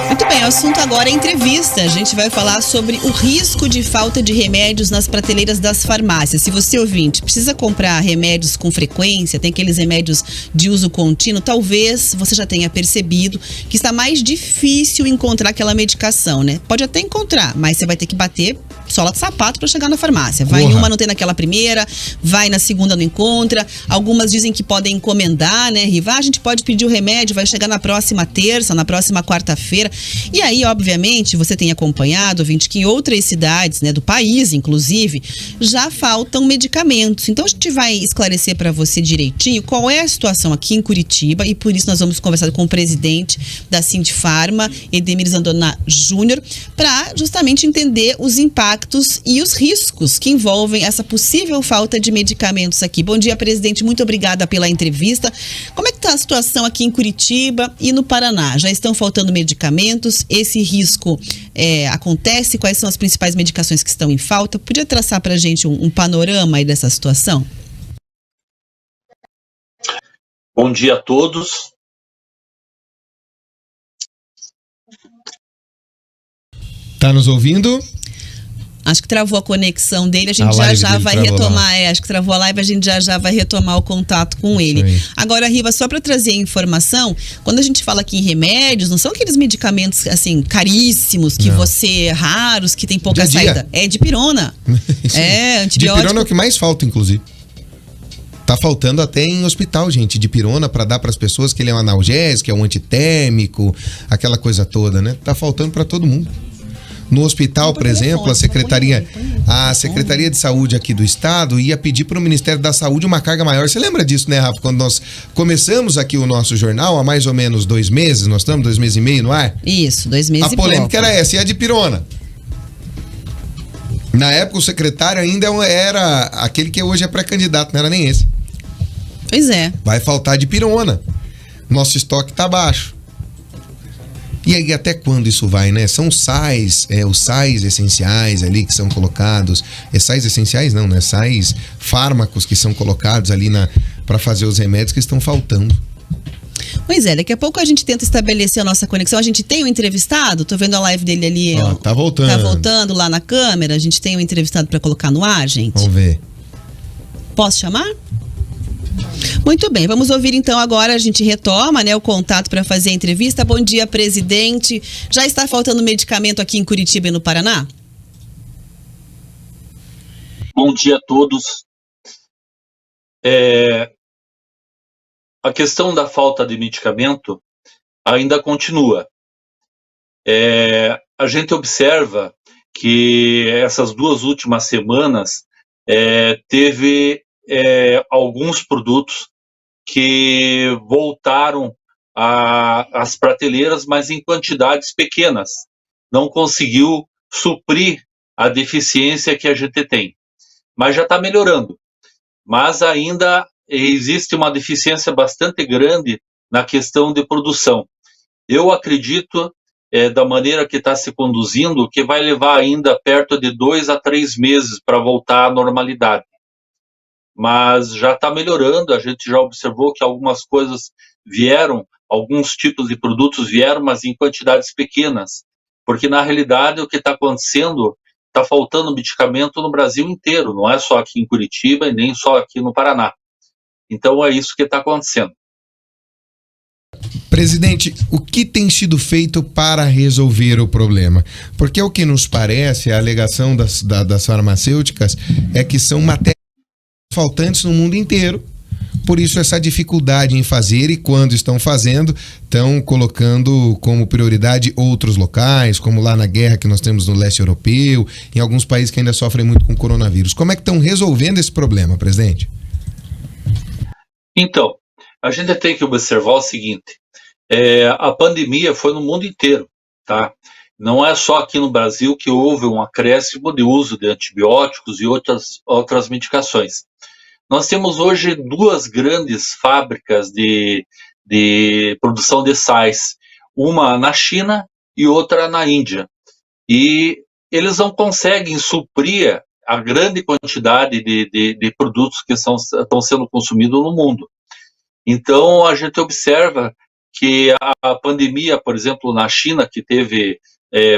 Muito bem, o assunto agora é entrevista. A gente vai falar sobre o risco de falta de remédios nas prateleiras das farmácias. Se você, ouvinte, precisa comprar remédios com frequência, tem aqueles remédios de uso contínuo, talvez você já tenha percebido que está mais difícil encontrar aquela medicação, né? Pode até encontrar, mas você vai ter que bater sola de sapato para chegar na farmácia. Vai em uma, não tem naquela primeira, vai na segunda, não encontra. Algumas dizem que podem encomendar, né, Riva? A gente pode pedir o remédio, vai chegar na próxima terça, na próxima quarta-feira. E aí, obviamente, você tem acompanhado, ouvinte, que em outras cidades, né, do país, inclusive, já faltam medicamentos. Então, a gente vai esclarecer para você direitinho qual é a situação aqui em Curitiba, e por isso nós vamos conversar com o presidente da Sindifarma, Edemir Zandona Júnior, para justamente entender os impactos e os riscos que envolvem essa possível falta de medicamentos aqui. Bom dia, presidente, muito obrigada pela entrevista. Como é que está a situação aqui em Curitiba e no Paraná? Já estão faltando medicamentos? Esse risco acontece? Quais são as principais medicações que estão em falta? Podia traçar para a gente um panorama aí dessa situação? Bom dia a todos. Tá nos ouvindo? Acho que travou a conexão dele, a gente já vai retomar, acho que travou a live, a gente já vai retomar o contato com ele. Agora, Riva, só para trazer informação, quando a gente fala aqui em remédios, não são aqueles medicamentos, assim, caríssimos, que raros, que tem pouca saída. É dipirona. Antibiótico. Dipirona é o que mais falta, inclusive. Tá faltando até em hospital, gente, dipirona para dar para as pessoas, que ele é um analgésico, é um antitérmico, aquela coisa toda, né? Tá faltando para todo mundo. No hospital, por exemplo, a Secretaria de Saúde aqui do Estado ia pedir para o Ministério da Saúde uma carga maior. Você lembra disso, né, Rafa? Quando nós começamos aqui o nosso jornal, há mais ou menos 2 meses, nós estamos 2 meses e meio no ar? Isso, 2 meses e pouco. A polêmica era essa, e a dipirona? Na época, o secretário ainda era aquele que hoje é pré-candidato, não era nem esse. Pois é. Vai faltar dipirona. Nosso estoque tá baixo. E aí, até quando isso vai, né? São sais, os sais essenciais ali que são colocados. Sais essenciais não, né? Sais fármacos que são colocados ali para fazer os remédios que estão faltando. Pois é, daqui a pouco a gente tenta estabelecer a nossa conexão. A gente tem um entrevistado, tô vendo a live dele ali. Tá voltando. Tá voltando lá na câmera. A gente tem um entrevistado para colocar no ar, gente. Vamos ver. Posso chamar? Muito bem, vamos ouvir então agora, a gente retoma, né, o contato para fazer a entrevista. Bom dia, presidente. Já está faltando medicamento aqui em Curitiba e no Paraná? Bom dia a todos. A questão da falta de medicamento ainda continua. A gente observa que essas 2 últimas semanas teve alguns produtos que voltaram às prateleiras, mas em quantidades pequenas. Não conseguiu suprir a deficiência que a gente tem. Mas já está melhorando. Mas ainda existe uma deficiência bastante grande na questão de produção. Eu acredito, da maneira que está se conduzindo, que vai levar ainda perto de 2 a 3 meses para voltar à normalidade. Mas já está melhorando, a gente já observou que algumas coisas vieram, alguns tipos de produtos vieram, mas em quantidades pequenas, porque na realidade o que está acontecendo, está faltando medicamento no Brasil inteiro, não é só aqui em Curitiba e nem só aqui no Paraná. Então é isso que está acontecendo. Presidente, o que tem sido feito para resolver o problema? Porque o que nos parece, a alegação das farmacêuticas é que são matérias faltantes no mundo inteiro, por isso essa dificuldade em fazer, e quando estão fazendo, estão colocando como prioridade outros locais, como lá na guerra que nós temos no leste europeu, em alguns países que ainda sofrem muito com o coronavírus. Como é que estão resolvendo esse problema, presidente? Então, a gente tem que observar o seguinte, a pandemia foi no mundo inteiro, tá? Não é só aqui no Brasil que houve um acréscimo de uso de antibióticos e outras medicações. Nós temos hoje 2 grandes fábricas de produção de sais, uma na China e outra na Índia. E eles não conseguem suprir a grande quantidade de produtos que estão sendo consumidos no mundo. Então, a gente observa que a pandemia, por exemplo, na China, que teve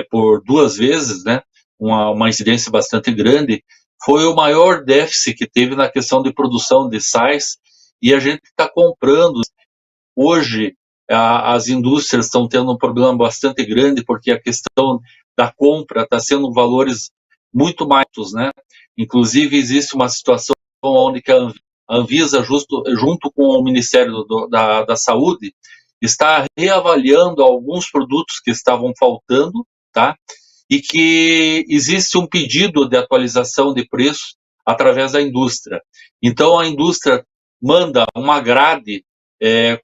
por 2 vezes, né, uma incidência bastante grande, foi o maior déficit que teve na questão de produção de sais, e a gente está comprando. Hoje, as indústrias estão tendo um problema bastante grande, porque a questão da compra está sendo valores muito mais altos, né? Inclusive, existe uma situação onde que a Anvisa, junto com o Ministério da Saúde, está reavaliando alguns produtos que estavam faltando, tá? E que existe um pedido de atualização de preço através da indústria. Então, a indústria manda uma grade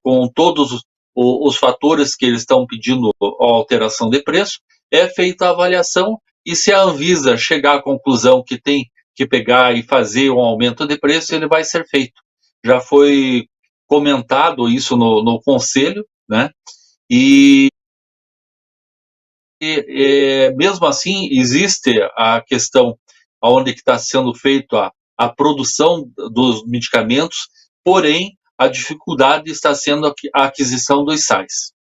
com todos os fatores que eles estão pedindo a alteração de preço, é feita a avaliação, e se a Anvisa chegar à conclusão que tem que pegar e fazer um aumento de preço, ele vai ser feito. Já foi comentado isso no Conselho, né? E mesmo assim, existe a questão onde está sendo feita a produção dos medicamentos, porém, a dificuldade está sendo a aquisição dos sais.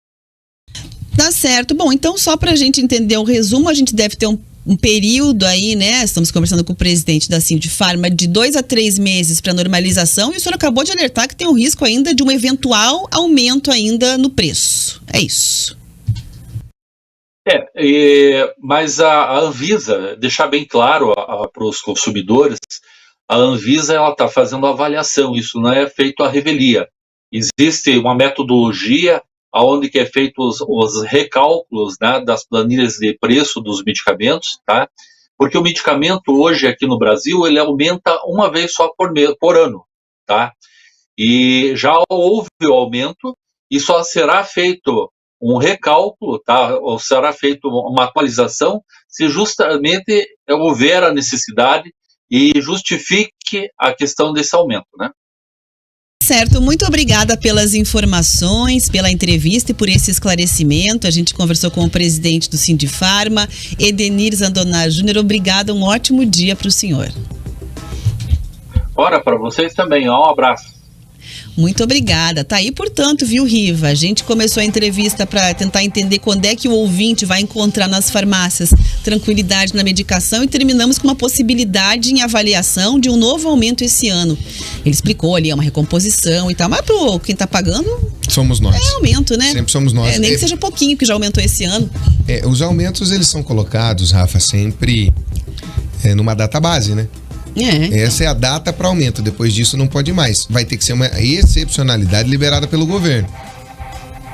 Tá certo. Bom, então só para a gente entender o resumo, a gente deve ter um período aí, né? Estamos conversando com o presidente da Sindifarma, de 2 a 3 meses para normalização, e o senhor acabou de alertar que tem um risco ainda de um eventual aumento ainda no preço. É isso. Mas a Anvisa, deixar bem claro para os consumidores, a Anvisa está fazendo avaliação, isso não é feito à revelia. Existe uma metodologia onde que é feito os recálculos, né, das planilhas de preço dos medicamentos, tá? Porque o medicamento hoje aqui no Brasil, ele aumenta uma vez só por ano, tá? E já houve o aumento e só será feito um recálculo, tá? Ou será feita uma atualização se justamente houver a necessidade e justifique a questão desse aumento, né? Certo, muito obrigada pelas informações, pela entrevista e por esse esclarecimento. A gente conversou com o presidente do Sindifarma, Edenir Zandonar Júnior. Obrigada, um ótimo dia para o senhor. Ora, para vocês também, um abraço. Muito obrigada. Tá aí, portanto, viu, Riva? A gente começou a entrevista para tentar entender quando é que o ouvinte vai encontrar nas farmácias tranquilidade na medicação, e terminamos com uma possibilidade em avaliação de um novo aumento esse ano. Ele explicou ali, é uma recomposição e tal, mas para quem está pagando... Somos nós. É aumento, né? Sempre somos nós. Nem que seja pouquinho, que já aumentou esse ano. Os aumentos, eles são colocados, Rafa, sempre numa data base, né? Essa é a data para aumento, depois disso não pode mais. Vai ter que ser uma excepcionalidade liberada pelo governo.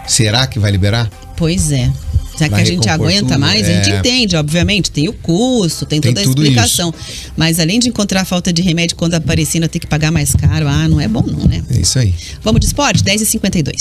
Será que vai liberar? Pois é. Será que a gente aguenta tudo? Mais? A gente entende, obviamente, tem o custo, tem toda a explicação. Isso. Mas além de encontrar falta de remédio quando aparecendo, ter que pagar mais caro, não é bom não, né? É isso aí. Vamos de esporte? 10h52.